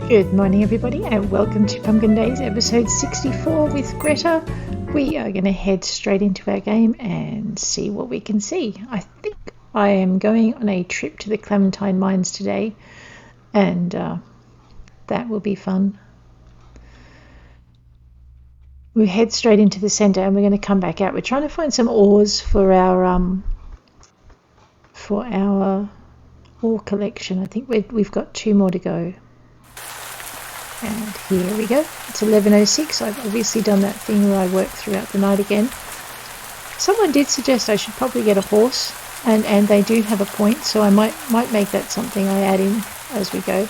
Good morning everybody and welcome to Pumpkin Days episode 64 with Greta. We are going to head straight into our game and see what we can see. I think I am going on a trip to the Clementine Mines today and that will be fun. We head straight into the centre and we're going to come back out. We're trying to find some ores for our ore collection. I think we've got 2 more to go. And here we go. It's 11:06. I've obviously done that thing where I work throughout the night again. Someone did suggest I should probably get a horse, and they do have a point, so I might make that something I add in as we go.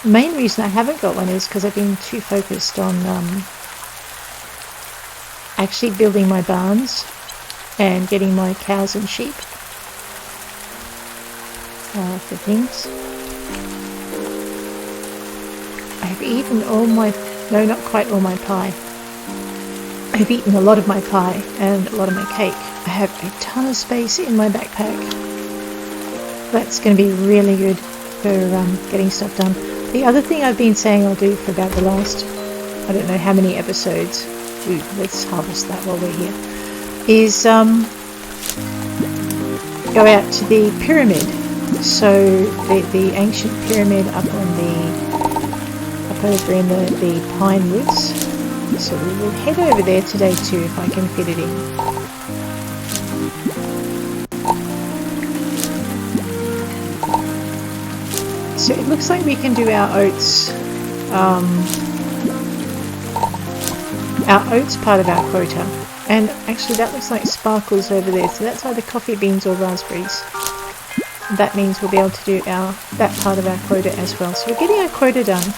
The main reason I haven't got one is because I've been too focused on actually building my barns and getting my cows and sheep for things. I've eaten not quite all my pie. I've eaten a lot of my pie and a lot of my cake. I have a ton of space in my backpack. That's going to be really good for getting stuff done. The other thing I've been saying I'll do for about the last, I don't know how many episodes, let's harvest that while we're here, is go out to the pyramid. So the ancient pyramid up over in the pine woods. So we will head over there today too if I can fit it in. So it looks like we can do our oats part of our quota, and actually that looks like sparkles over there, so that's either coffee beans or raspberries. That means we'll be able to do that part of our quota as well. So we're getting our quota done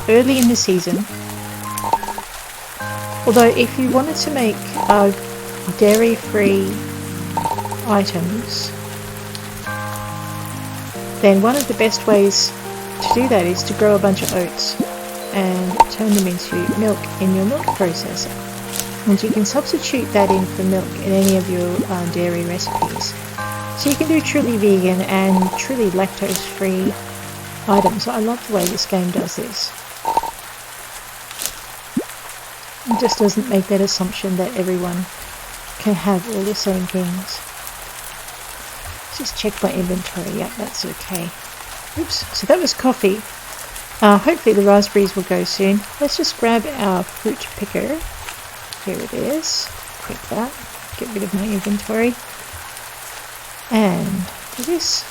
early in the season. Although if you wanted to make dairy-free items, then one of the best ways to do that is to grow a bunch of oats and turn them into milk in your milk processor. And you can substitute that in for milk in any of your dairy recipes. So you can do truly vegan and truly lactose-free items. I love the way this game does this. It just doesn't make that assumption that everyone can have all the same things. Just check my inventory. Yep, that's okay. Oops, so that was coffee. Hopefully the raspberries will go soon. Let's just grab our fruit picker. Here it is. Quick that. Get rid of my inventory. And do this.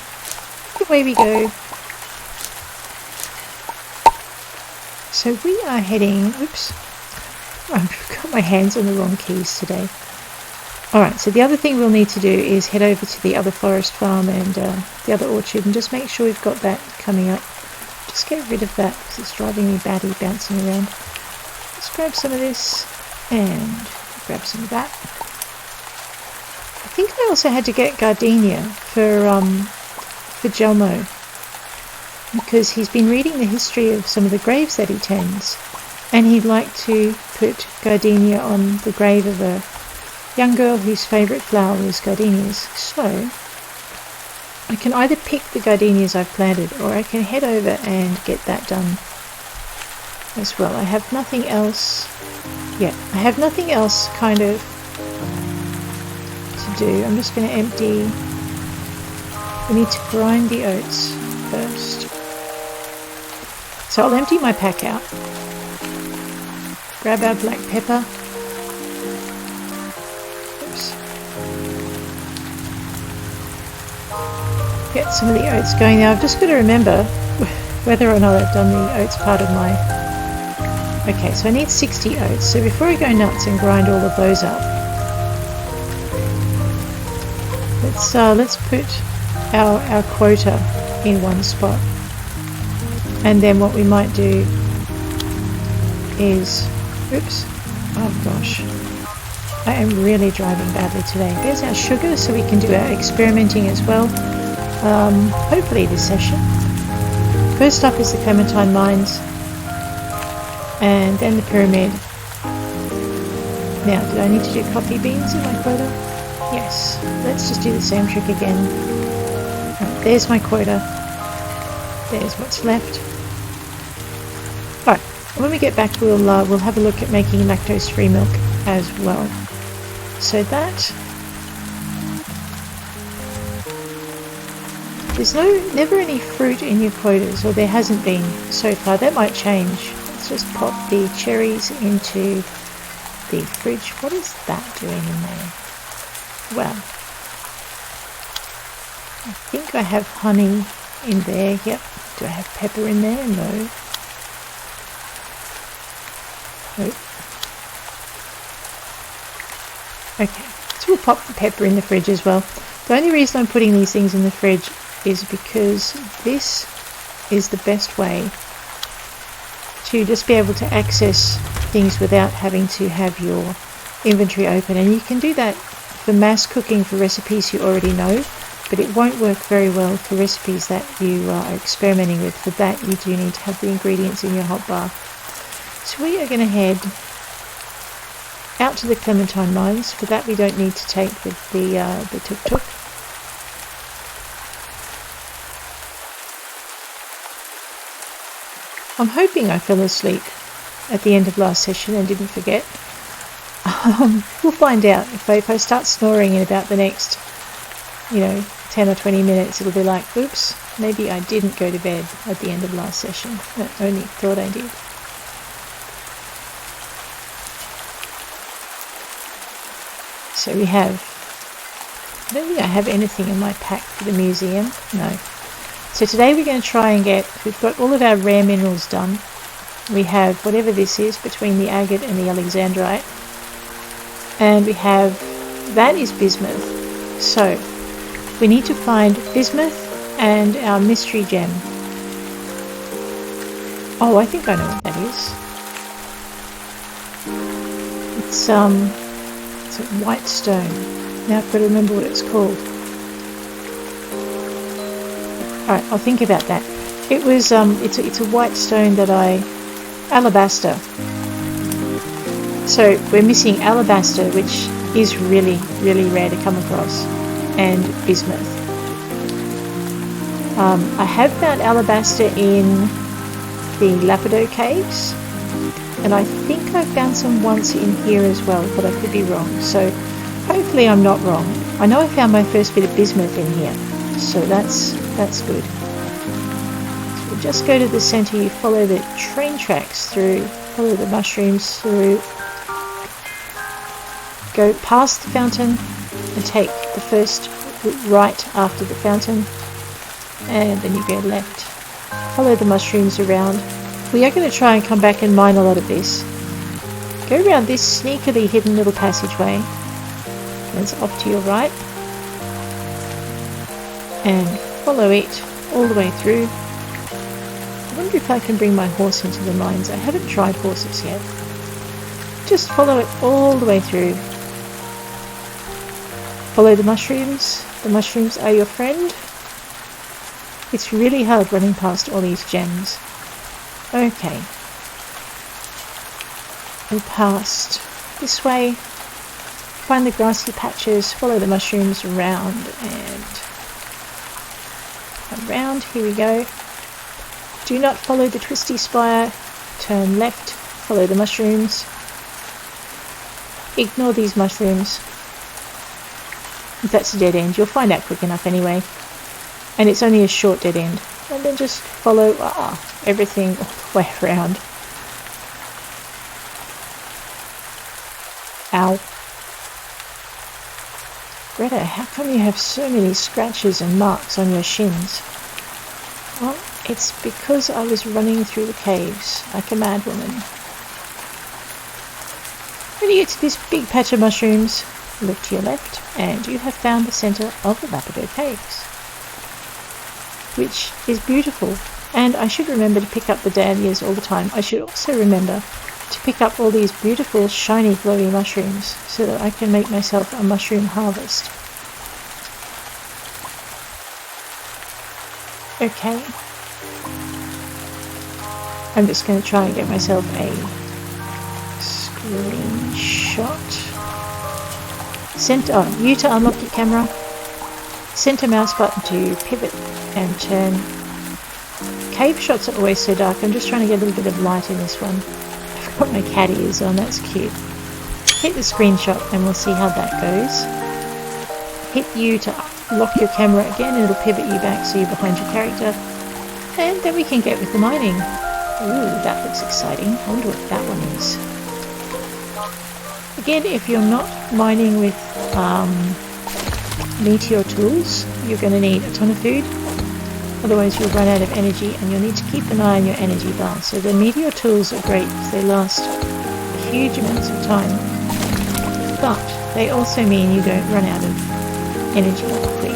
Away we go. So we are heading, oops, I've got my hands on the wrong keys today. Alright, so the other thing we'll need to do is head over to the other forest farm and the other orchard and just make sure we've got that coming up. Just get rid of that because it's driving me batty bouncing around. Let's grab some of this and grab some of that. I think I also had to get gardenia for Jelmo, because he's been reading the history of some of the graves that he tends, and he'd like to put gardenia on the grave of a young girl whose favourite flower was gardenias. So I can either pick the gardenias I've planted, or I can head over and get that done as well. I have nothing else kind of to do. I'm just going to empty. We need to grind the oats first. So I'll empty my pack out, grab our black pepper, oops, get some of the oats going. Now I've just got to remember whether or not I've done the oats part of my, okay, so I need 60 oats. So before I go nuts and grind all of those up, let's put our quota in one spot. And then what we might do is, oops, oh gosh, I am really driving badly today. There's our sugar, so we can do our experimenting as well, hopefully this session. First up is the Clementine Mines, and then the pyramid. Now, did I need to do coffee beans in my quota? Yes, let's just do the same trick again. Right, there's my quota. There's what's left. Alright, when we get back we'll have a look at making lactose-free milk as well. So that... There's never any fruit in your quotas, or there hasn't been so far. That might change. Let's just pop the cherries into the fridge. What is that doing in there? Well, I think I have honey in there. Yep. Do I have pepper in there? No. Nope. Okay, so we'll pop the pepper in the fridge as well. The only reason I'm putting these things in the fridge is because this is the best way to just be able to access things without having to have your inventory open. And you can do that for mass cooking for recipes you already know, but it won't work very well for recipes that you are experimenting with. For that you do need to have the ingredients in your hotbar. So we are going to head out to the Clementine Mines. For that we don't need to take the tuk-tuk. I'm hoping I fell asleep at the end of last session and didn't forget. We'll find out. If I start snoring in about the next, 10 or 20 minutes, it'll be like, oops, maybe I didn't go to bed at the end of last session. I only thought I did. So we have, I don't think I have anything in my pack for the museum. No. So today we're going to try and we've got all of our rare minerals done. We have whatever this is between the agate and the alexandrite. And we have, that is bismuth. So we need to find bismuth and our mystery gem. Oh, I think I know what that is. It's a white stone. Now I've got to remember what it's called. Alright, I'll think about that. It was, it's a white stone that alabaster. So we're missing alabaster, which is really, really rare to come across, and bismuth. I have found alabaster in the Lapido caves, and I think I found some once in here as well, but I could be wrong. So hopefully I'm not wrong. I know I found my first bit of bismuth in here, so that's good. So we'll just go to the centre. You follow the train tracks through, follow the mushrooms through, go past the fountain and take the first right after the fountain, and then you go left. Follow the mushrooms around. We are going to try and come back and mine a lot of this. Go around this sneakily hidden little passageway, and it's off to your right, and follow it all the way through. I wonder if I can bring my horse into the mines. I haven't tried horses yet. Just follow it all the way through. Follow the mushrooms. The mushrooms are your friend. It's really hard running past all these gems. Okay. Go past this way. Find the grassy patches. Follow the mushrooms around and around. Here we go. Do not follow the twisty spire. Turn left. Follow the mushrooms. Ignore these mushrooms. If that's a dead end, you'll find out quick enough anyway. And it's only a short dead end. And then just follow everything all the way around. Ow. Greta, how come you have so many scratches and marks on your shins? Well, it's because I was running through the caves like a mad woman. When you get to this big patch of mushrooms, look to your left, and you have found the centre of the Lapido Caves, which is beautiful. And I should remember to pick up the dahlias all the time. I should also remember to pick up all these beautiful, shiny, glowy mushrooms so that I can make myself a mushroom harvest. Okay. I'm just going to try and get myself a screenshot. U to unlock your camera. Center mouse button to pivot and turn. cave shots are always so dark. I'm just trying to get a little bit of light in this one. I've got my cat ears on, that's cute. Hit the screenshot and we'll see how that goes. Hit U to lock your camera again and it'll pivot you back so you're behind your character. And then we can get with the mining. Ooh, that looks exciting. I wonder what that one is. Again, if you're not mining with meteor tools, you're going to need a ton of food. Otherwise you'll run out of energy and you'll need to keep an eye on your energy bar. So the meteor tools are great because they last huge amounts of time. But they also mean you don't run out of energy quick.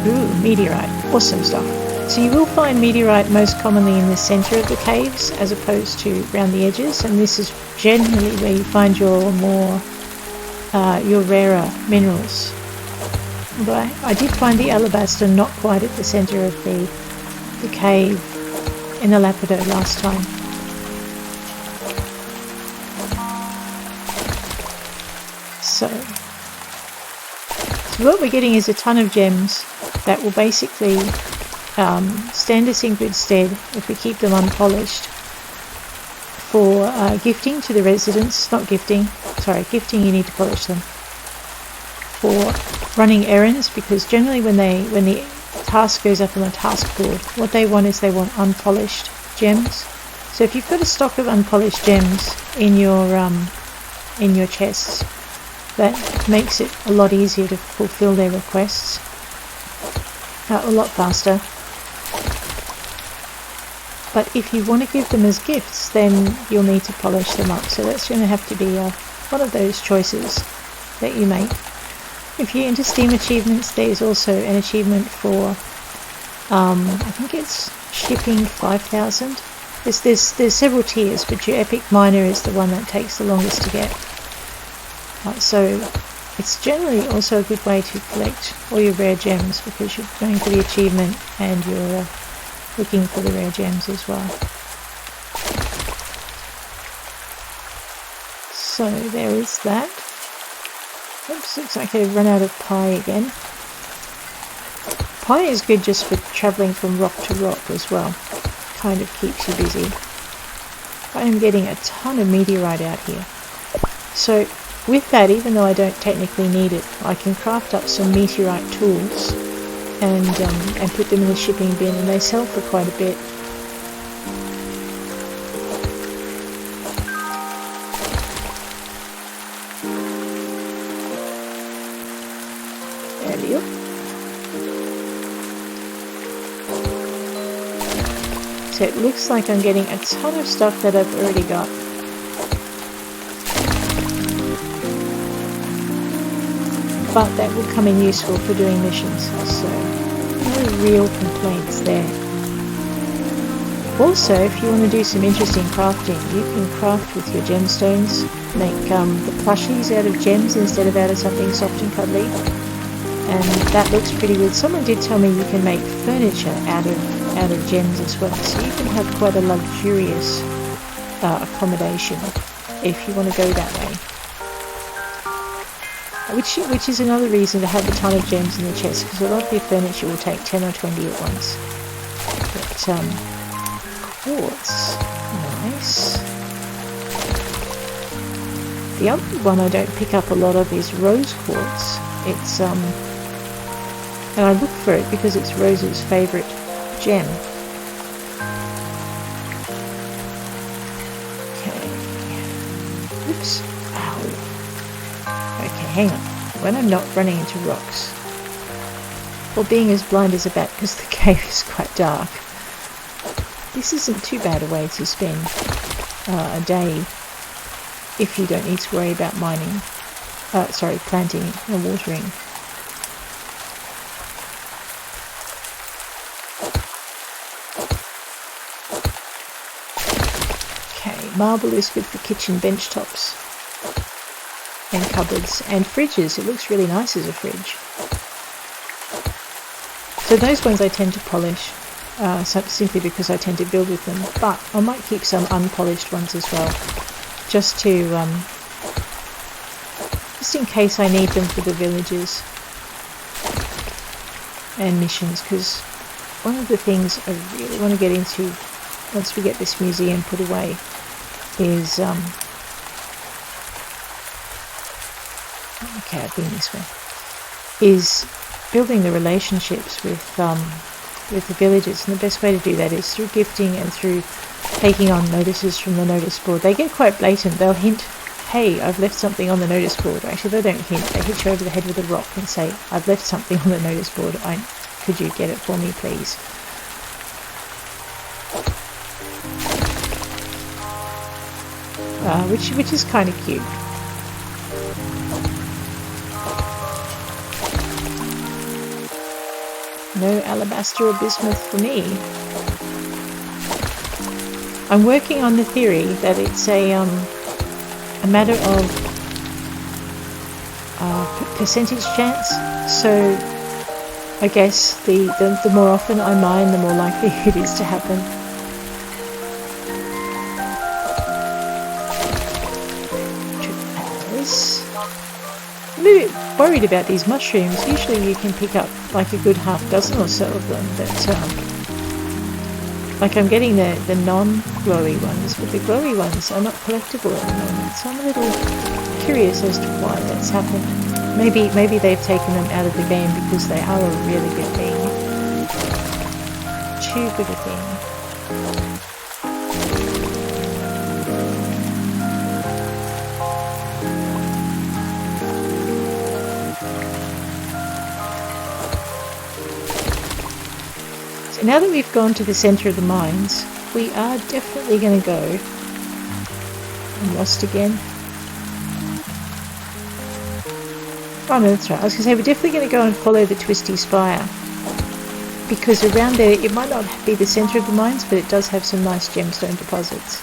Ooh, meteorite. Awesome stuff. So you will find meteorite most commonly in the centre of the caves as opposed to around the edges, and this is generally where you find your more your rarer minerals. Although I did find the alabaster not quite at the centre of the cave in the Lapido last time. So what we're getting is a ton of gems that will basically stand us in good stead if we keep them unpolished for gifting to the residents. Not gifting, sorry, gifting you need to polish them. For running errands, because generally when the task goes up on the task board, what they want is they want unpolished gems. So if you've got a stock of unpolished gems in your chests, that makes it a lot easier to fulfill their requests, a lot faster. But if you want to give them as gifts, then you'll need to polish them up. So that's going to have to be one of those choices that you make. If you're into Steam achievements, there's also an achievement for, I think it's shipping 5,000. There's several tiers, but your epic miner is the one that takes the longest to get. So it's generally also a good way to collect all your rare gems because you're going for the achievement and you're looking for the rare gems as well. So there is that. Oops, looks like I've run out of pie again. Pie is good just for travelling from rock to rock as well. Kind of keeps you busy. I am getting a ton of meteorite out here. So with that, even though I don't technically need it, I can craft up some meteorite tools and put them in the shipping bin, and they sell for quite a bit. There we go. So it looks like I'm getting a ton of stuff that I've already got. But that will come in useful for doing missions, so no real complaints there. Also, if you want to do some interesting crafting, you can craft with your gemstones, make the plushies out of gems instead of out of something soft and cuddly, and that looks pretty good. Someone did tell me you can make furniture out of gems as well, so you can have quite a luxurious accommodation if you want to go that way. Which is another reason to have a ton of gems in the chest, because a lot of your furniture will take 10 or 20 at once. But quartz, nice. The other one I don't pick up a lot of is rose quartz. It's and I look for it because it's Rose's favourite gem. Okay. Oops. Ow. Okay, hang on. When I'm not running into rocks, or being as blind as a bat because the cave is quite dark, this isn't too bad a way to spend a day if you don't need to worry about mining, planting and watering. Okay, marble is good for kitchen bench tops and cupboards and fridges. It looks really nice as a fridge. So those ones I tend to polish simply because I tend to build with them, but I might keep some unpolished ones as well, just to just in case I need them for the villages and missions, because one of the things I really want to get into once we get this museum put away is okay, I've been this way, is building the relationships with the villagers, and the best way to do that is through gifting and through taking on notices from the notice board. They get quite blatant. They'll hint, hey, I've left something on the notice board. Actually, they don't hint. They hit you over the head with a rock and say, I've left something on the notice board. Could you get it for me, please? Which is kind of cute. No alabaster or bismuth for me. I'm working on the theory that it's a matter of percentage chance. So I guess the more often I mine, the more likely it is to happen. I'm a bit worried about these mushrooms. Usually you can pick up like a good half dozen or so of them, but like I'm getting the non-glowy ones, but the glowy ones are not collectible at the moment, so I'm a little curious as to why that's happened. Maybe they've taken them out of the game because they are a really good thing. Too good a thing. Now that we've gone to the centre of the mines, we are definitely going to go. I'm lost again. Oh no, that's right. I was going to say we're definitely going to go and follow the twisty spire. Because around there, it might not be the centre of the mines, but it does have some nice gemstone deposits.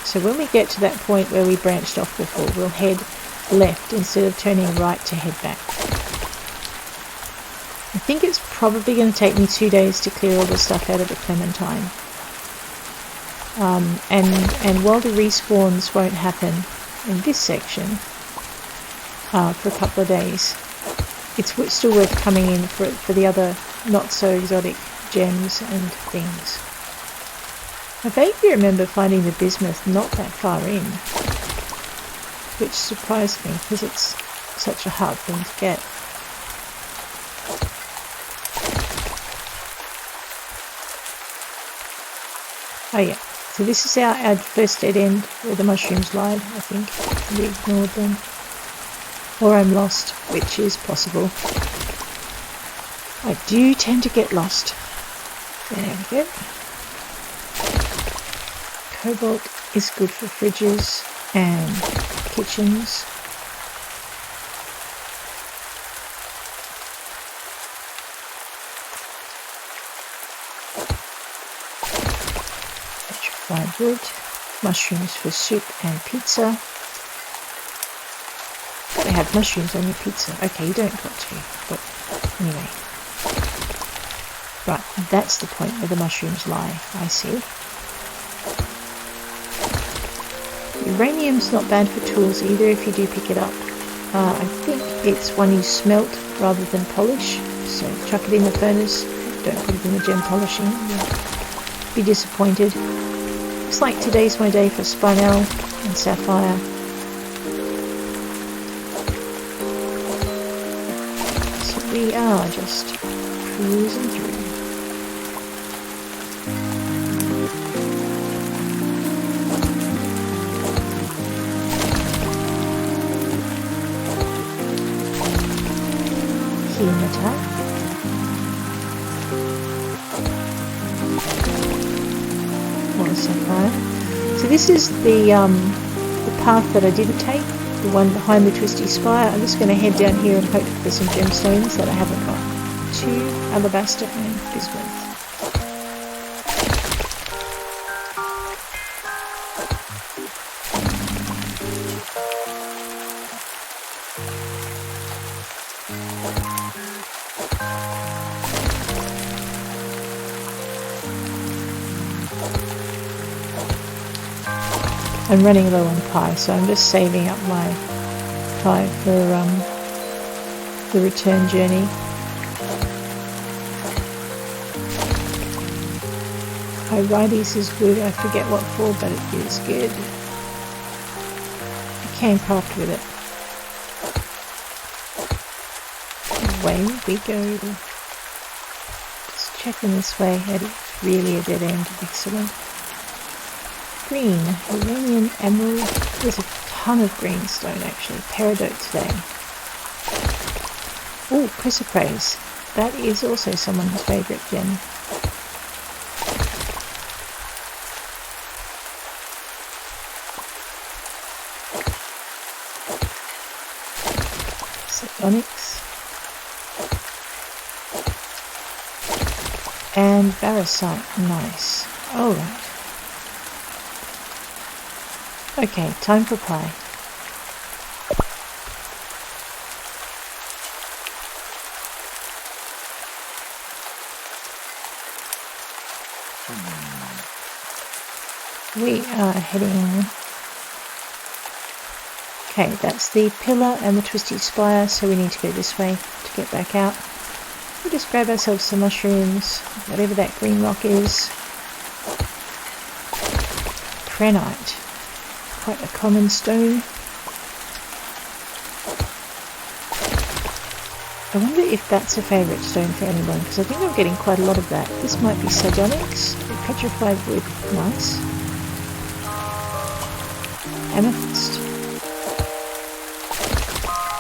So when we get to that point where we branched off before, we'll head left instead of turning right to head back. I think it's probably going to take me 2 days to clear all the stuff out of the Clementine. And while the respawns won't happen in this section for a couple of days, it's still worth coming in for the other not so exotic gems and things. I vaguely remember finding the bismuth not that far in, which surprised me because it's such a hard thing to get. Oh yeah, so this is our first dead end where the mushrooms lied, I think. We ignored them. Or I'm lost, which is possible. I do tend to get lost. There we go. Cobalt is good for fridges and kitchens. Petrified wood, mushrooms for soup and pizza. Gotta have mushrooms on your pizza. Okay, you don't got to, but anyway. Right, that's the point where the mushrooms lie, I see. Uranium's not bad for tools either if you do pick it up. I think it's one you smelt rather than polish, so chuck it in the furnace, don't put it in the gem polishing, you'll be disappointed. Looks like today's my day for spinel and sapphire. So we are just cruising through. So this is the path that I didn't take, the one behind the twisty spire. I'm just going to head down here and hope for some gemstones that I haven't got. 2 alabaster and bismuth. I'm running low on pie, so I'm just saving up my $1.25 for the return journey. Hyrides is good. I forget what for, but it is good. I can craft with it. Away we go. Just checking this way. That is really a dead end. Excellent. Green, uranium, emerald. There's a ton of greenstone actually. Peridot today. Oh, chrysoprase. That is also someone's favourite gem. Onyx and Barasite. Nice. Alright. Okay, time for pie. We are heading... Okay, that's the pillar and the twisty spire, so we need to go this way to get back out. We'll just grab ourselves some mushrooms, whatever that green rock is. Krenite, quite a common stone. I wonder if that's a favourite stone for anyone, because I think I'm getting quite a lot of that. This might be sardonyx, petrified wood, nice. Amethyst.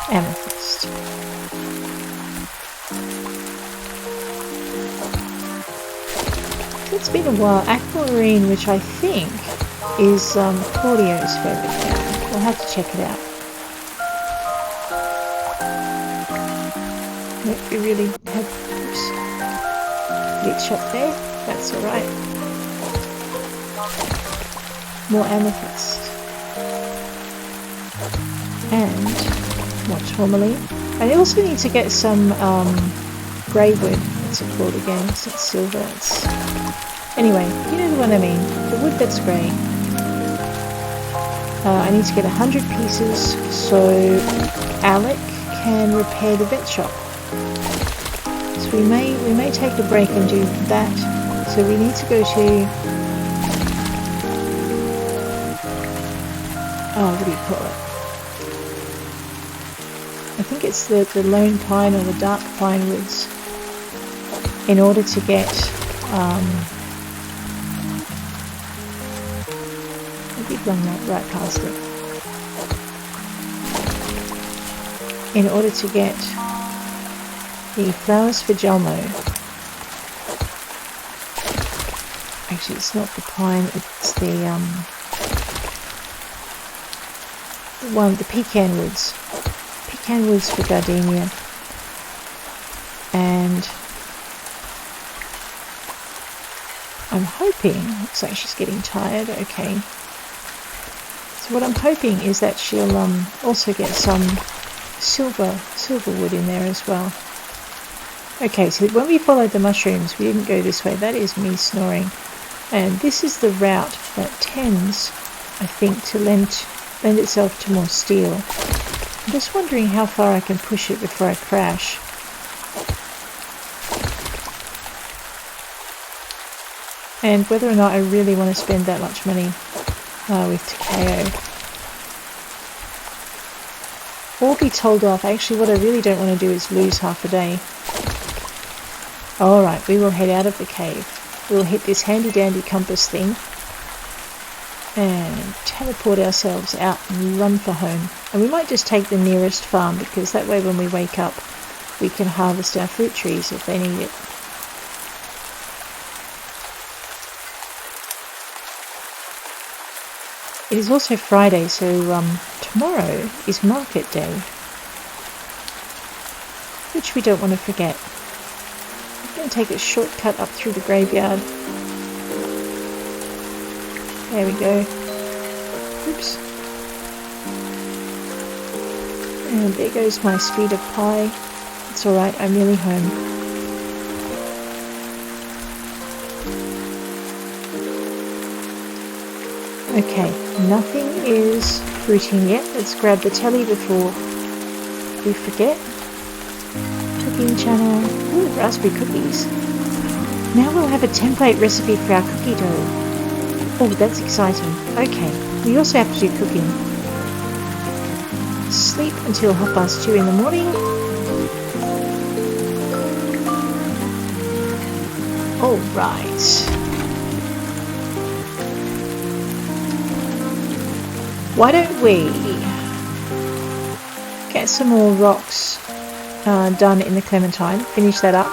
Amethyst. It's been a while. Aquamarine, which I think is Claudio's favourite now. We'll have to check it out. Nope, we really have glitch up there. That's alright. More amethyst. And more tourmaline. I also need to get some grey wood. What's it called again? It's not silver. It's... Anyway, you know the one I mean. The wood that's grey. I need to get 100 pieces so Alec can repair the vet shop. So we may take a break and do that. So we need to go to... Oh, what do you call it? I think it's the lone pine or the dark pine woods, in order to get I did run right past it. In order to get the flowers for Jelmo. Actually, it's not the pine, it's the pecan woods. Pecan woods for gardenia. And I'm hoping, looks like she's getting tired, okay. So what I'm hoping is that she'll also get some silver wood in there as well. Okay, so when we followed the mushrooms, we didn't go this way. That is me snoring. And this is the route that tends, I think, to lend itself to more steel. I'm just wondering how far I can push it before I crash. And whether or not I really want to spend that much money with Takeo. Or be told off. Actually, what I really don't want to do is lose half a day. Alright, we will head out of the cave. We'll hit this handy dandy compass thing and teleport ourselves out and run for home. And we might just take the nearest farm, because that way when we wake up we can harvest our fruit trees if they need it. It is also Friday, so tomorrow is market day, which we don't want to forget. I'm going to take a shortcut up through the graveyard. There we go. Oops. And there goes my speed of pie. It's alright, I'm nearly home. Okay, nothing is fruiting yet. Let's grab the telly before we forget. Cooking channel. Ooh, raspberry cookies. Now we'll have a template recipe for our cookie dough. Oh, that's exciting. Okay, we also have to do cooking. Sleep until 2:30 in the morning. All right. Why don't we get some more rocks done in the Clementine, finish that up,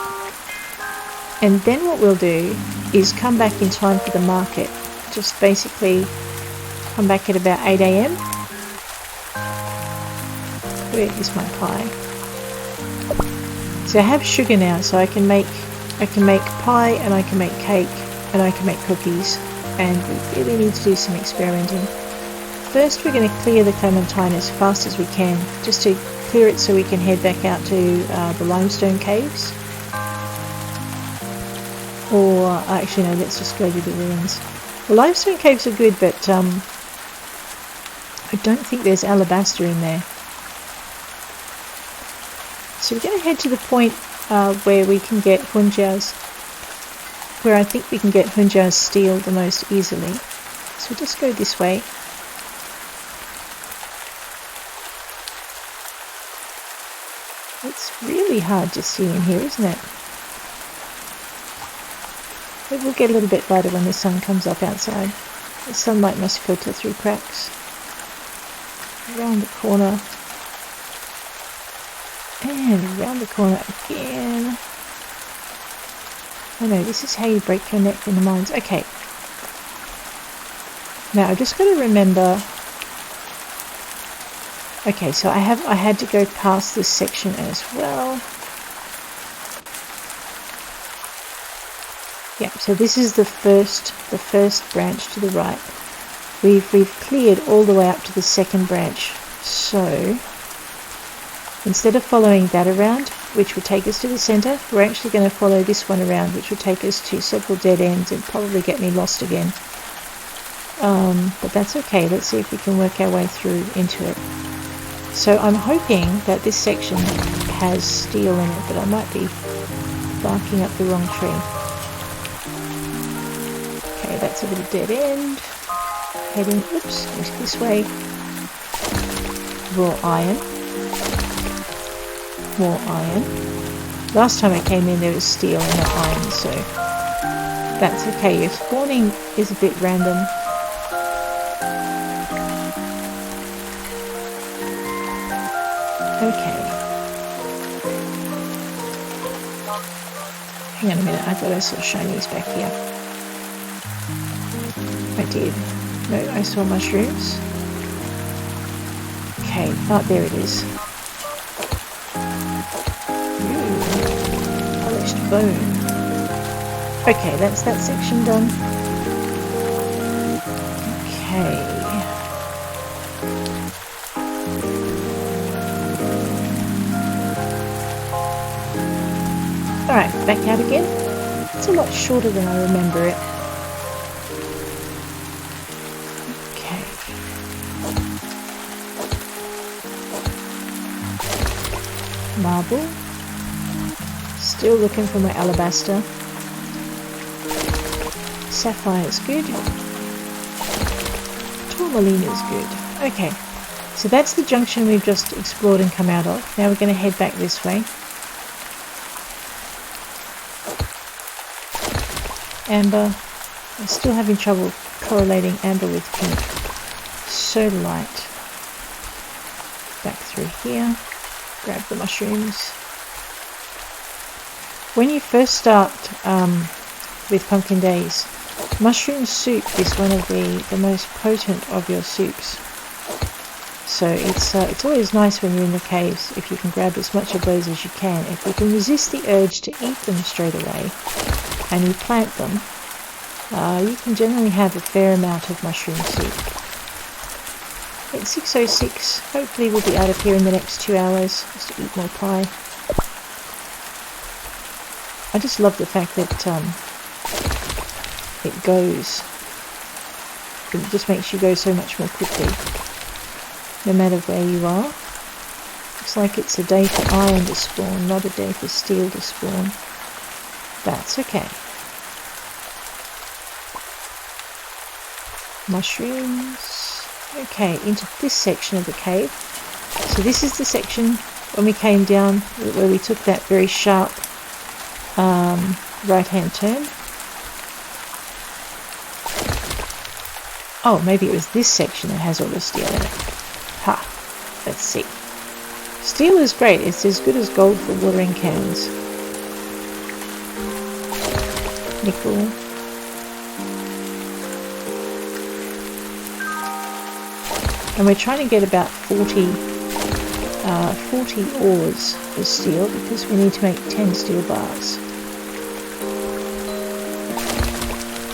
and then what we'll do is come back in time for the market. Just basically come back at about 8 AM. Where is my pie? So I have sugar now, so I can make pie, and I can make cake, and I can make cookies, and we really need to do some experimenting. First we're going to clear the Clementine as fast as we can, just to clear it so we can head back out to the limestone caves. Or actually no, let's just go to the ruins. The limestone caves are good, but I don't think there's alabaster in there. So we're going to head to the point where we can get Hunjia's, where I think we can get Hunjia's steel the most easily. So we'll just go this way. It's really hard to see in here, isn't it? It will get a little bit lighter when the sun comes up outside. The sunlight must filter through cracks. Around the corner. And around the corner again. Oh no, this is how you break your neck in the mines. Okay. Now I've just got to remember. Okay, so I had to go past this section as well. Yeah, so this is the first branch to the right. We've cleared all the way up to the second branch. So instead of following that around, which would take us to the centre, we're actually going to follow this one around, which will take us to several dead ends and probably get me lost again. But that's okay. Let's see if we can work our way through into it. So I'm hoping that this section has steel in it, but I might be barking up the wrong tree. Okay, that's a little dead end. Heading, oops, this way. Raw iron. More iron. Last time I came in there was steel and not iron, so that's okay. Your spawning is a bit random. Okay. Hang on a minute, I thought I saw shinies back here. I did. No, I saw mushrooms. Okay, oh, there it is. Ooh, polished bone. Okay, that's that section done. Okay. Alright, back out again. It's a lot shorter than I remember it. Okay. Marble. Still looking for my alabaster. Sapphire is good. Tourmaline is good. Okay, so that's the junction we've just explored and come out of. Now we're going to head back this way. Amber. I'm still having trouble correlating amber with pink. So light. Back through here. Grab the mushrooms. When you first start with pumpkin days, mushroom soup is one of the most potent of your soups. So it's always nice when you're in the caves if you can grab as much of those as you can. If you can resist the urge to eat them straight away, and you plant them, you can generally have a fair amount of mushroom soup. It's 6:06. Hopefully we'll be out of here in the next 2 hours just to eat more pie. I just love the fact that it goes. It just makes you go so much more quickly, no matter where you are. Looks like it's a day for iron to spawn, not a day for steel to spawn. That's okay. Mushrooms. Okay, into this section of the cave. So this is the section when we came down where we took that very sharp right-hand turn. Oh, maybe it was this section that has all the steel in it. Ha! Let's see. Steel is great. It's as good as gold for watering cans. Nickel. And we're trying to get about 40 ores for steel because we need to make 10 steel bars.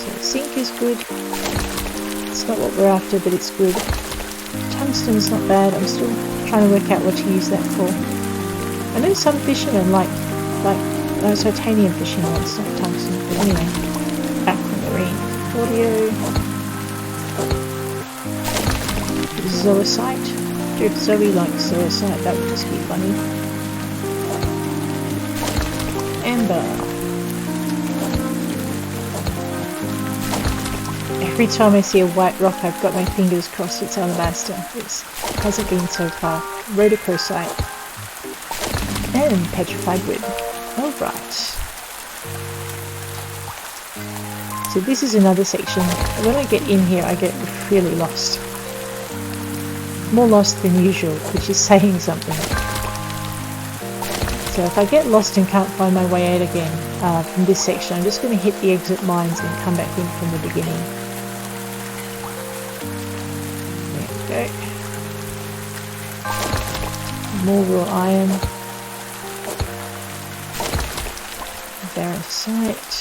So zinc is good. It's not what we're after, but it's good. Tungsten's not bad. I'm still trying to work out what to use that for. I know some fishermen like titanium fishing rods, not tungsten, but anyway. Aquamarine, audio. Zoisite. If Zoe likes zoisite, that would just be funny. Amber. Every time I see a white rock, I've got my fingers crossed it's alabaster. It hasn't been so far. Rhodochrosite. And petrified wood. Alright. So this is another section. When I get in here, I get really lost. More lost than usual, which is saying something. So if I get lost and can't find my way out again from this section, I'm just going to hit the exit mines and come back in from the beginning. There we go. More raw iron. Barracite.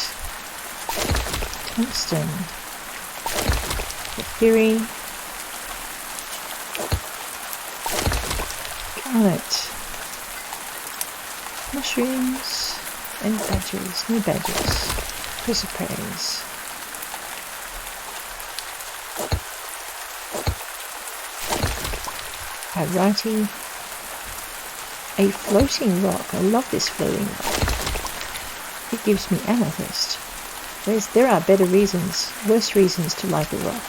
Tungsten. Porphyry. Garnet. Mushrooms and badgers, new badgers, chrysoprase. Alrighty, a floating rock. I love this floating rock. It gives me amethyst. There are better reasons, worse reasons to like a rock.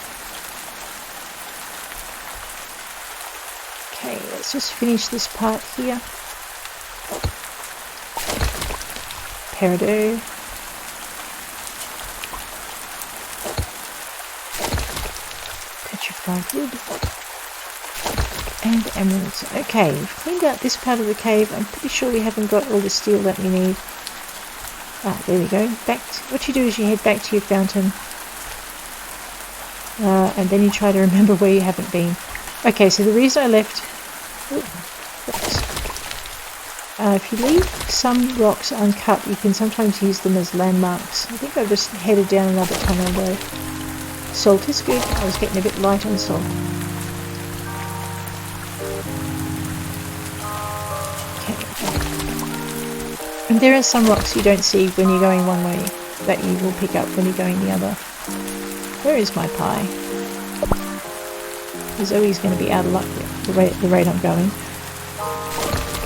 Okay, let's just finish this part here. Peridot. Petrified wood. And emeralds. Okay, we've cleaned out this part of the cave. I'm pretty sure we haven't got all the steel that we need. Ah, there we go. What you do is you head back to your fountain. And then you try to remember where you haven't been. Okay, so the reason I left... if you leave some rocks uncut, you can sometimes use them as landmarks. I think I've just headed down another tunnel though. Salt is good. I was getting a bit light on salt. Okay. And there are some rocks you don't see when you're going one way that you will pick up when you're going the other. Where is my pie? Zoe's going to be out of luck at the rate I'm going.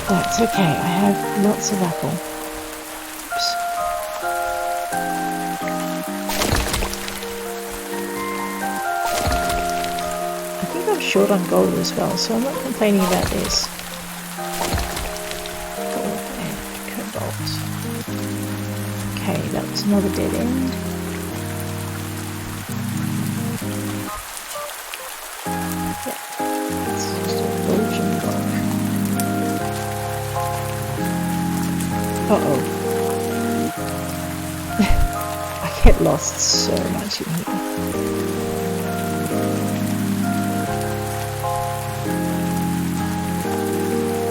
That's okay, I have lots of apple. Oops. I think I'm short on gold as well, so I'm not complaining about this. Gold and cobalt. Okay, that was another dead end. Yeah, it's just a Belgian rock. Uh-oh. I get lost so much in here.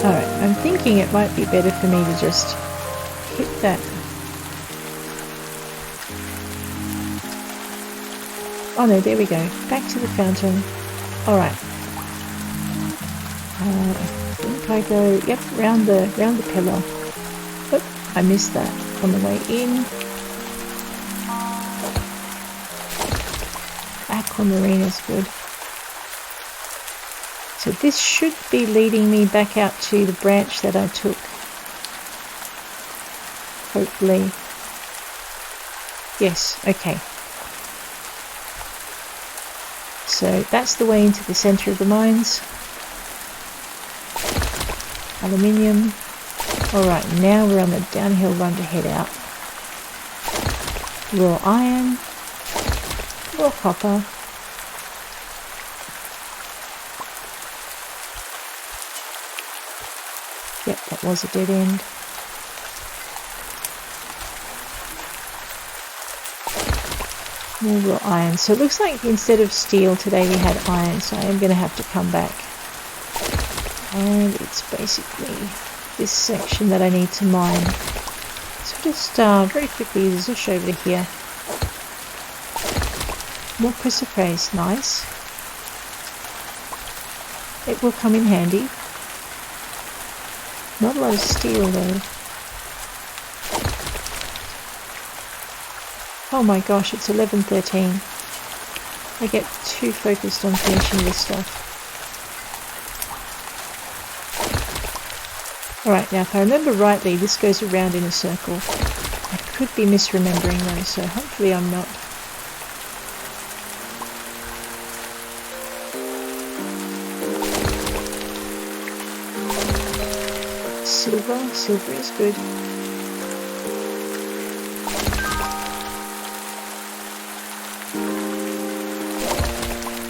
Alright, I'm thinking it might be better for me to just hit that. Oh no, there we go. Back to the fountain. Alright. I think I go, yep, round the pillar. I missed that on the way in. Aquamarine is good. So this should be leading me back out to the branch that I took. Hopefully. Yes, okay. So that's the way into the centre of the mines. Aluminium. Alright, now we're on the downhill run to head out. Raw iron. Raw copper. Yep, that was a dead end. More raw iron. So it looks like instead of steel today we had iron, so I am going to have to come back. And it's basically this section that I need to mine. So just very quickly zosh over to here. More chrysoprase, nice. It will come in handy. Not a lot of steel though. Oh my gosh, it's 11:13. I get too focused on finishing this stuff. Alright, now if I remember rightly, this goes around in a circle. I could be misremembering though, so hopefully I'm not. Silver is good.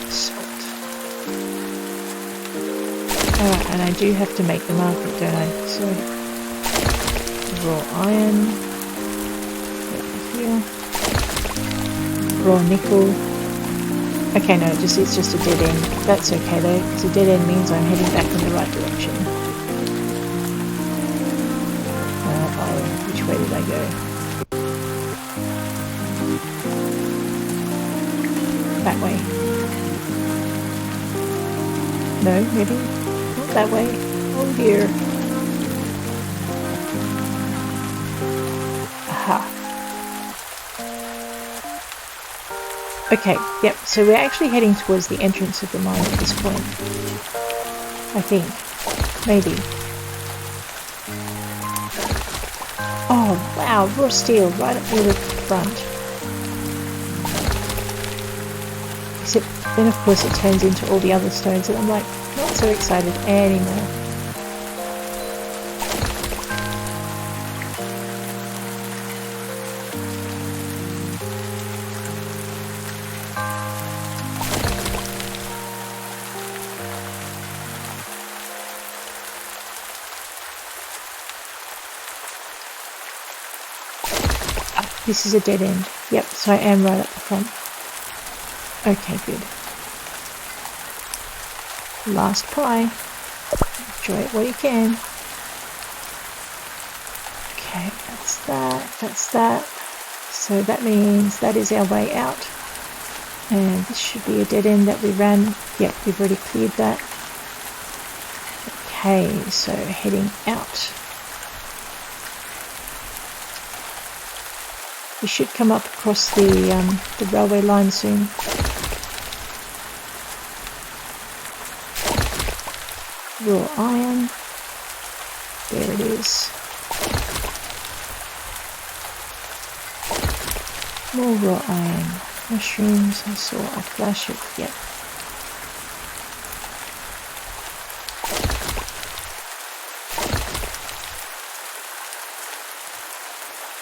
Salt. Alright, and I do have to make the market, don't I? So, raw iron. Over here. Raw nickel. Okay, no, it's just a dead end. That's okay though, because a dead end means I'm heading back in the right direction. Which way did I go? That way. No, maybe not that way. Oh dear. Aha. Okay, yep, so we're actually heading towards the entrance of the mine at this point. I think. Maybe. Oh wow, raw steel right up near the front. Except then of course it turns into all the other stones and I'm like, not so excited anymore. This is a dead end. Yep, so I am right up the front. Okay, good. Last pie. Enjoy it while you can. Okay, that's that. So that means that is our way out. And this should be a dead end that we ran. Yep, we've already cleared that. Okay, so heading out. We should come up across the railway line soon. Raw iron. There it is. More raw iron. Mushrooms. I saw a flash of. Yep.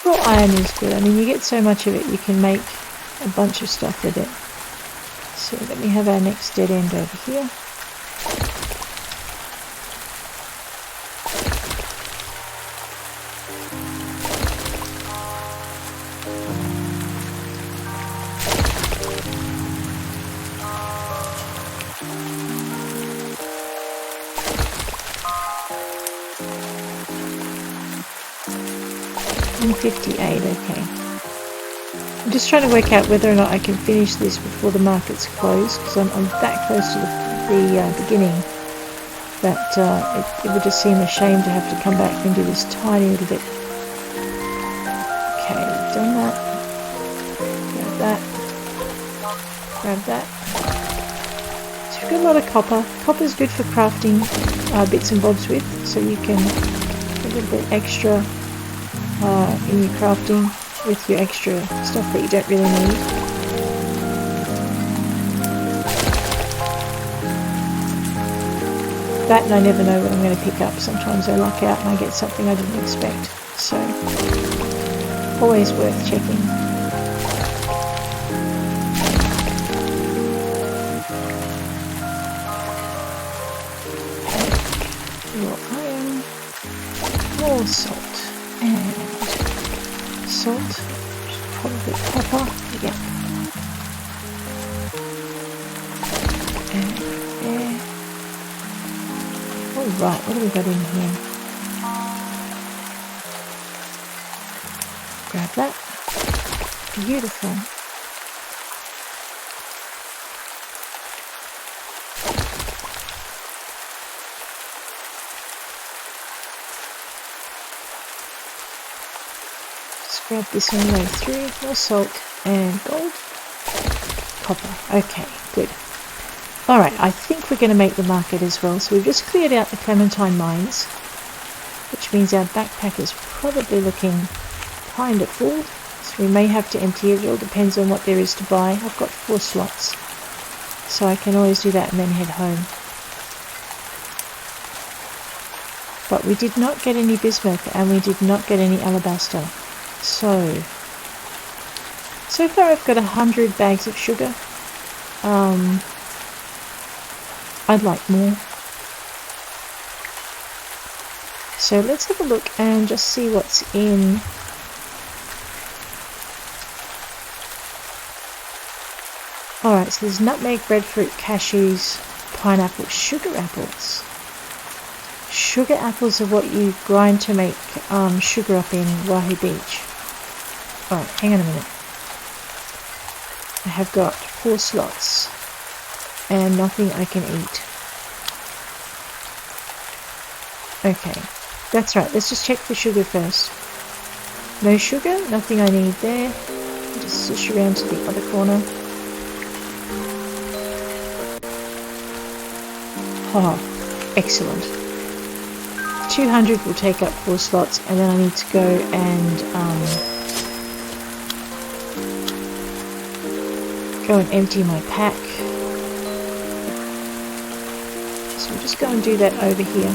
Raw iron is good. I mean, you get so much of it, you can make a bunch of stuff with it. So let me have our next dead end over here. $58, okay. I'm just trying to work out whether or not I can finish this before the markets close, because I'm that close to the beginning that it would just seem a shame to have to come back and do this tiny little bit. Okay, done that. Grab that. Grab that. Got a lot of copper. Copper is good for crafting bits and bobs with, so you can get a little bit extra in your crafting with your extra stuff that you don't really need. That and I never know what I'm going to pick up. Sometimes I luck out and I get something I didn't expect. So, always worth checking. More iron, more salt, and salt, probably copper, yeah. And there. Alright, what have we got in here? Grab that. Beautiful. Just grab this on the way through. More salt and gold. Copper. Okay, good. Alright, I think we're going to make the market as well. So we've just cleared out the Clementine Mines, which means our backpack is probably looking kind of full. So we may have to empty it. It all depends on what there is to buy. I've got 4 slots, so I can always do that and then head home. But we did not get any bismuth and we did not get any alabaster. So far I've got 100 bags of sugar. I'd like more. So let's have a look and just see what's in. Alright, so there's nutmeg, breadfruit, cashews, pineapples, sugar apples. Sugar apples are what you grind to make sugar up in Wahoo Beach. Alright, hang on a minute. I have got 4 slots. And nothing I can eat. Okay, that's right. Let's just check for sugar first. No sugar, nothing I need there. Just switch around to the other corner. Oh, excellent. 200 will take up 4 slots, and then I need to go and empty my pack. So we'll just go and do that over here.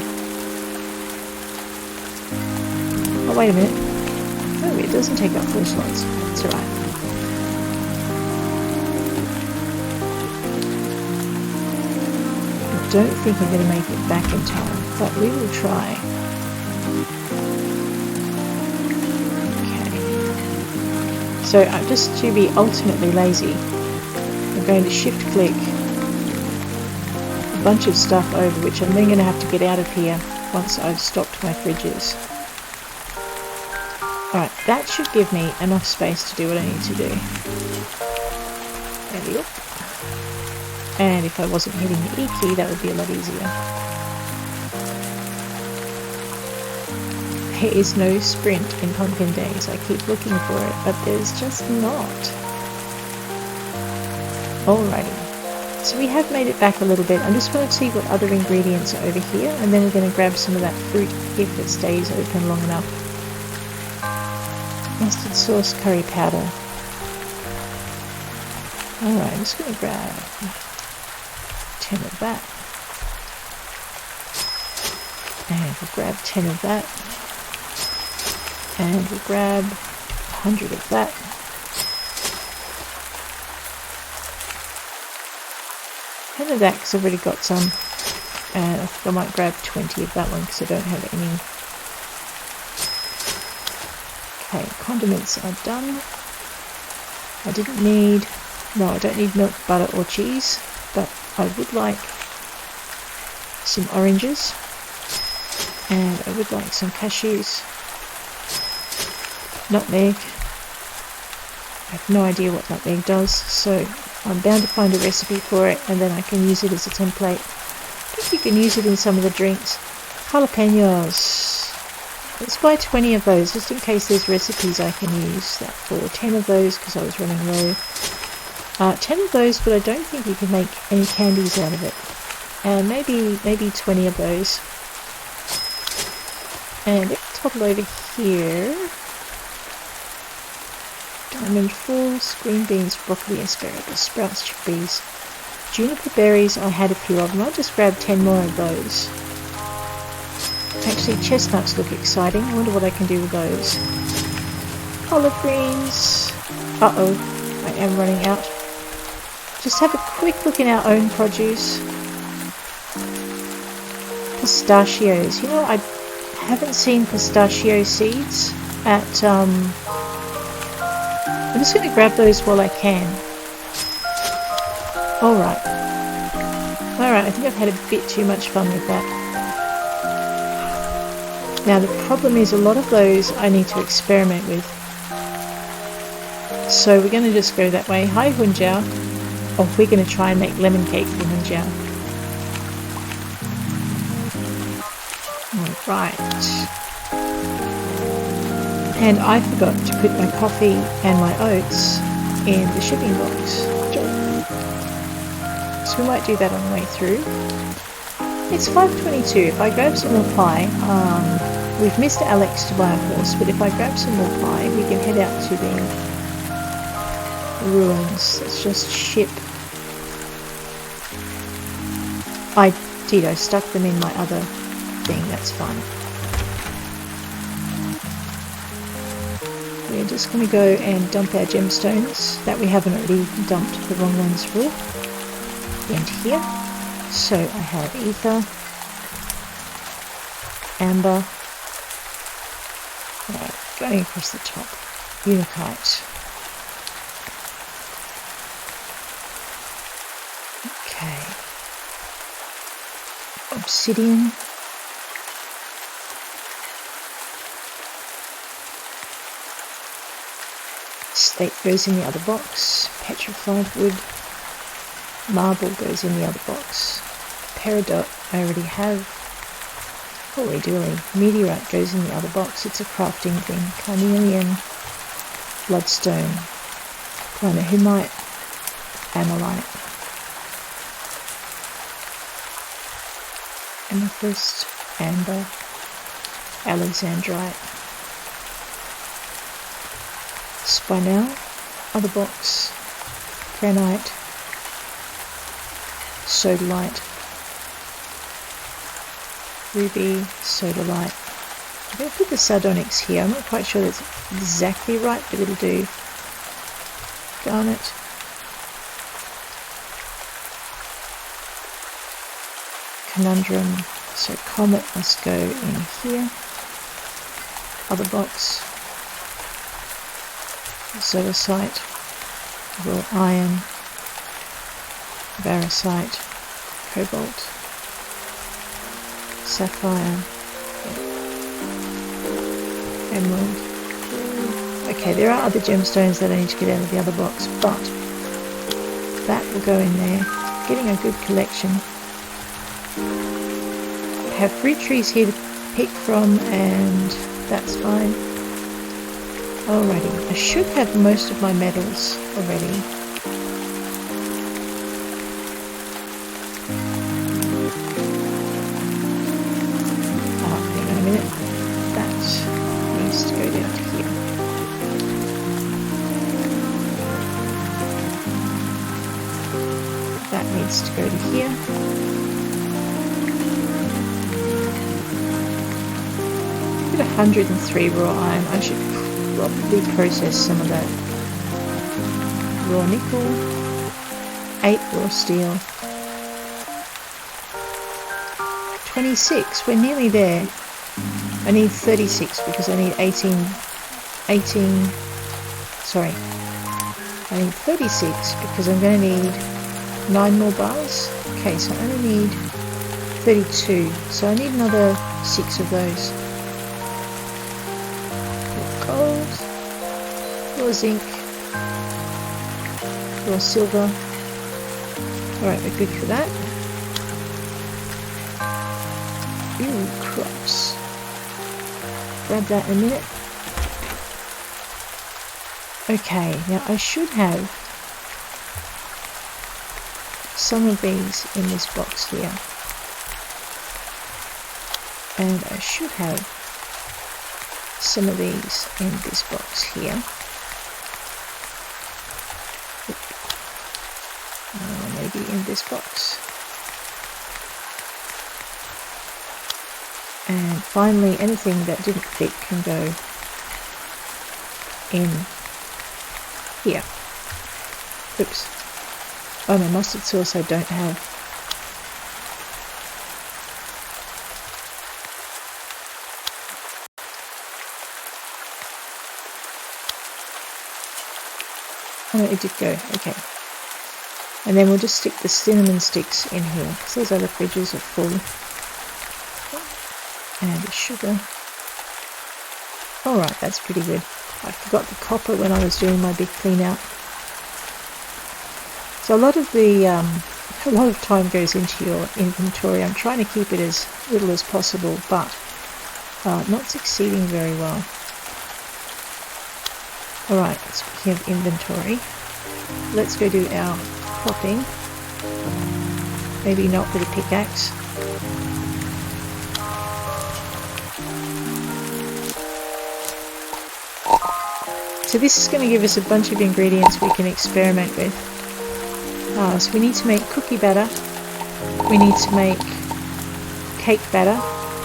Oh, wait a minute. Oh, it doesn't take up 4 slots. That's alright. I don't think I'm going to make it back in time, but we will try. Okay. So just to be ultimately lazy, I'm going to shift click bunch of stuff over, which I'm then going to have to get out of here once I've stocked my fridges. Alright, that should give me enough space to do what I need to do. There we go. And if I wasn't hitting the E key, that would be a lot easier. There is no sprint in Pumpkin Days. I keep looking for it, but there's just not. Alrighty. So we have made it back a little bit. I'm just going to see what other ingredients are over here, and then we're going to grab some of that fruit if it stays open long enough. Mustard sauce, curry powder. Alright, I'm just going to grab 10 of that. And we'll grab 10 of that. And we'll grab 100 of that. Of that because I've already got some, and I think I might grab 20 of that one because I don't have any. Okay, condiments are done. I don't need milk, butter or cheese, but I would like some oranges, and I would like some cashews, nutmeg. I have no idea what nutmeg does, so I'm bound to find a recipe for it, and then I can use it as a template. I think you can use it in some of the drinks. Jalapenos. Let's buy 20 of those, just in case there's recipes I can use that for. 10 of those, because I was running low. 10 of those, but I don't think you can make any candies out of it. And maybe 20 of those. And let's toggle over here. Diamond falls, green beans, broccoli, asparagus, sprouts, chickpeas. Juniper berries, I had a few of them. I'll just grab 10 more of those. Actually, chestnuts look exciting. I wonder what I can do with those. Collard greens. Uh-oh, I am running out. Just have a quick look in our own produce. Pistachios. You know, I haven't seen pistachio seeds at... I'm just going to grab those while I can. Alright, I think I've had a bit too much fun with that. Now the problem is a lot of those I need to experiment with. So we're going to just go that way. Hi Hunjiao. Oh, we're going to try and make lemon cake for Hunjiao. Alright. And I forgot to put my coffee and my oats in the shipping box. So we might do that on the way through. It's 5:22. If I grab some more pie, we've missed Alex to buy a horse, but if I grab some more pie, we can head out to the ruins. Let's just ship. I stuck them in my other thing, that's fine. We're just going to go and dump our gemstones that we haven't already dumped the wrong ones for. Into here. So I have ether, amber, going across the top, unakite. Okay. Obsidian. Slate goes in the other box. Petrified wood. Marble goes in the other box. Peridot I already have. Holy dooly. Meteorite goes in the other box. It's a crafting thing. Carnelian. Bloodstone. Granahumite. Amylite. Amethyst. Amber. Alexandrite. Spinel. Other box. Granite. Sodalite, ruby, sodalite. I'm going to put the sardonyx here. I'm not quite sure that's exactly right, but it'll do. Garnet, conundrum. So comet must go in here. Other box. Zoisite, raw iron. Barasite, cobalt, sapphire, emerald. Okay, there are other gemstones that I need to get out of the other box, but that will go in there. Getting a good collection. I have fruit trees here to pick from, and that's fine. Alrighty, I should have most of my metals already. To go to here. Get 103 raw iron. I should probably process some of that. Raw nickel. 8 raw steel. 26. We're nearly there. I need 36 because I need 18. Sorry. I need 36 because I'm going to need 9 more bars. Okay, so I only need 32. So I need another 6 of those. Raw gold, raw zinc, raw silver. Alright, we're good for that. Ooh, crops. Grab that in a minute. Okay, now I should have some of these in this box here. And I should have some of these in this box here. Maybe in this box. And finally, anything that didn't fit can go in here. Oops. Oh no, mustard sauce I don't have. Oh no, it did go. Okay. And then we'll just stick the cinnamon sticks in here, because those other fridges are full. And the sugar. Alright, that's pretty good. I forgot the copper when I was doing my big clean out. So a lot of time goes into your inventory. I'm trying to keep it as little as possible, but not succeeding very well. Alright, speaking of inventory, let's go do our cropping. Maybe not with a pickaxe. So this is going to give us a bunch of ingredients we can experiment with. So we need to make cookie batter. We need to make cake batter.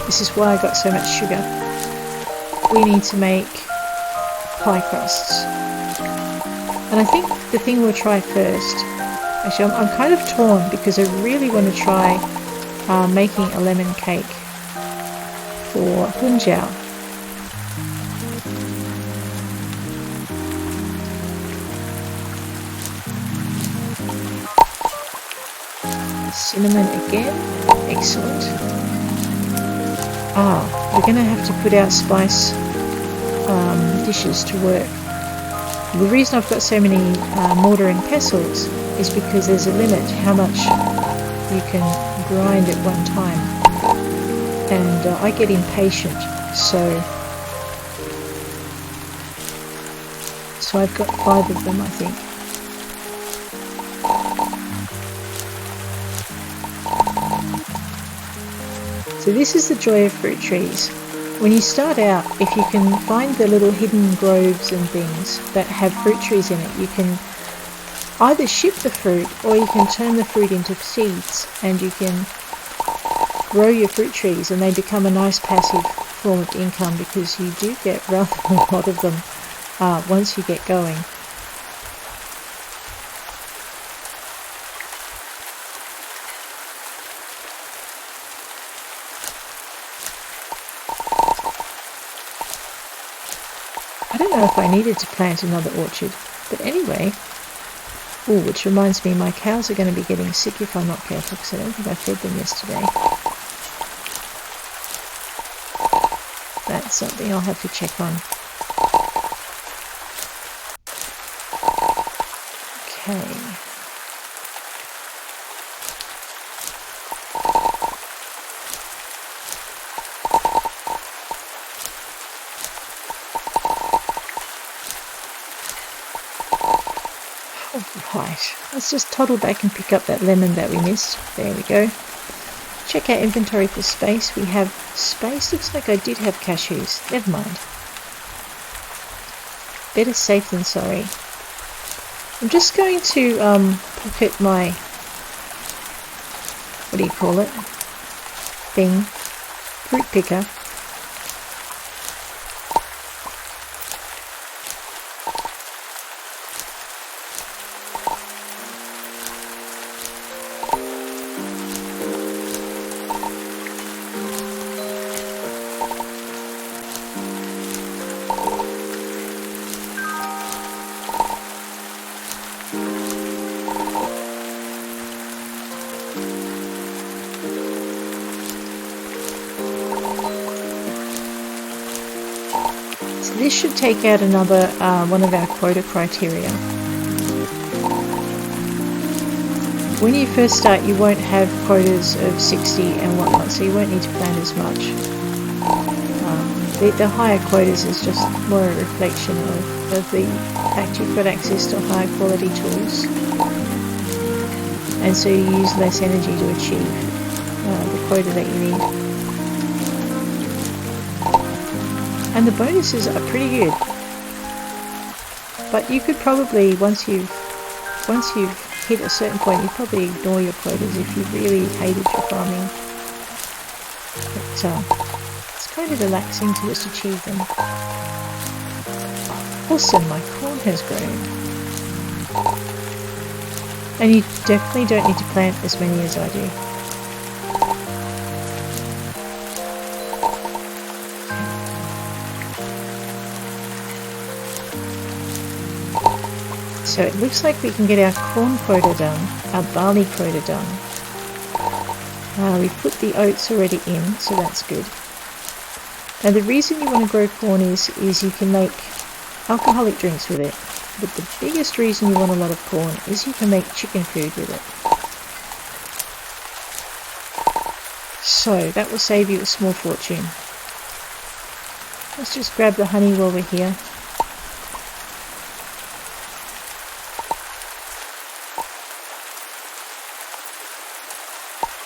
This is why I got so much sugar. We need to make pie crusts. And I think the thing we'll try first, actually I'm kind of torn because I really want to try making a lemon cake for Hunjiao. Cinnamon again, excellent. We're going to have to put our spice dishes to work. The reason I've got so many mortar and pestles is because there's a limit how much you can grind at one time, and I get impatient, so I've got 5 of them, I think. So this is the joy of fruit trees. When you start out, if you can find the little hidden groves and things that have fruit trees in it, you can either ship the fruit or you can turn the fruit into seeds and you can grow your fruit trees and they become a nice passive form of income because you do get rather a lot of them once you get going. I don't know if I needed to plant another orchard, but anyway. Oh, which reminds me, my cows are going to be getting sick if I'm not careful, because I don't think I fed them yesterday. That's something I'll have to check on. Okay. Right, let's just toddle back and pick up that lemon that we missed. There we go. Check our inventory for space. We have space. Looks like I did have cashews. Never mind. Better safe than sorry. I'm just going to pocket my, what do you call it? Thing. Fruit picker. This should take out another one of our quota criteria. When you first start, you won't have quotas of 60 and whatnot, so you won't need to plant as much. The higher quotas is just more a reflection of the fact you've got access to higher quality tools. and so you use less energy to achieve the quota that you need. And the bonuses are pretty good. But you could probably, once you've hit a certain point, you probably ignore your quotas if you really hated your farming. But it's kind of relaxing to just achieve them. Awesome, my corn has grown. And you definitely don't need to plant as many as I do. So it looks like we can get our corn quota done, our barley quota done. We've put the oats already in, so that's good. Now the reason you want to grow corn is you can make alcoholic drinks with it. But the biggest reason you want a lot of corn is you can make chicken food with it. So that will save you a small fortune. Let's just grab the honey while we're here.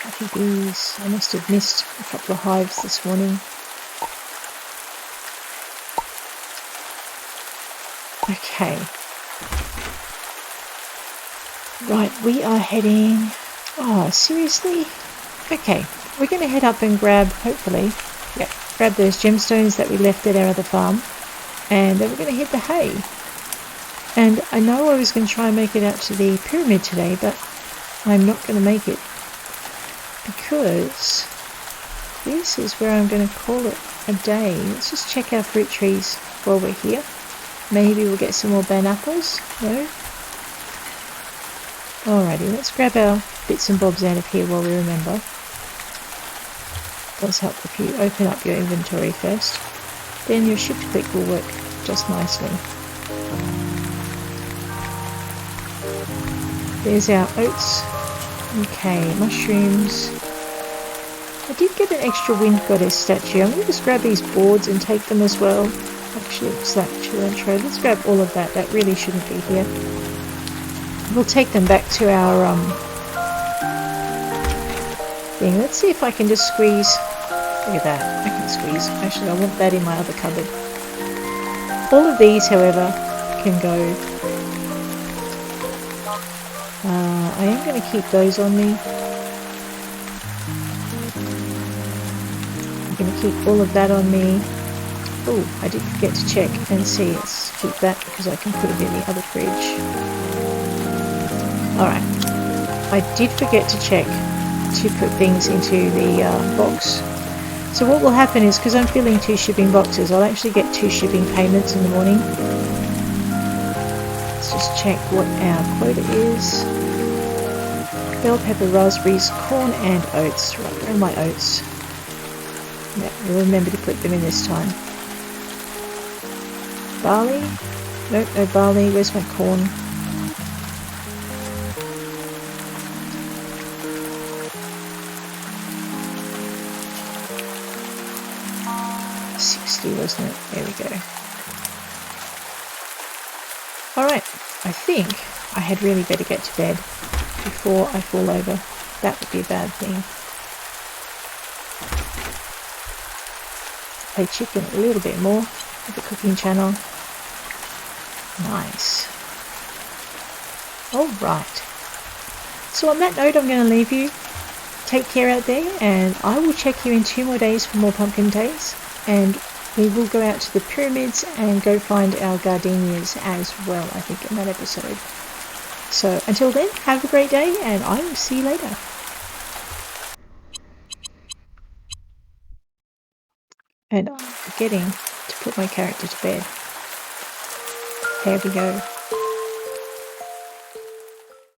Happy bees. I must have missed a couple of hives this morning. Okay. Right, we are heading... Oh, seriously? Okay, we're going to head up and grab, hopefully, grab those gemstones that we left at our other farm, and then we're going to hit the hay. And I know I was going to try and make it out to the pyramid today, but I'm not going to make it, because this is where I'm going to call it a day. Let's just check our fruit trees while we're here. Maybe we'll get some more ban apples. No? Alrighty, let's grab our bits and bobs out of here while we remember. It does help if you open up your inventory first. Then your shift click will work just nicely. There's our oats. Okay, mushrooms. I did get an extra wind goddess statue. I'm going to just grab these boards and take them as well. Actually, it's that chillin' tray. Let's grab all of that. That really shouldn't be here. We'll take them back to our thing. Let's see if I can just squeeze. Look at that. I can squeeze. Actually, I want that in my other cupboard. All of these, however, can go. I am going to keep those on me. I'm going to keep all of that on me. Oh, I did forget to check and see. Let's keep that because I can put it in the other fridge. Alright. I did forget to check to put things into the box. So what will happen is, because I'm filling 2 shipping boxes, I'll actually get 2 shipping payments in the morning. Let's just check what our quota is. Bell pepper, raspberries, corn and oats. Right, where are my oats? Yeah, we'll remember to put them in this time. Barley? Nope, no barley. Where's my corn? Wasn't it? There we go. Alright, I think I had really better get to bed before I fall over. That would be a bad thing. Play chicken a little bit more with the cooking channel. Nice. Alright. So on that note, I'm going to leave you. Take care out there, and I will check you in 2 more days for more pumpkin days. And we will go out to the pyramids and go find our gardenias as well, I think, in that episode. So until then, have a great day, and I will see you later. And I'm forgetting to put my character to bed. There we go.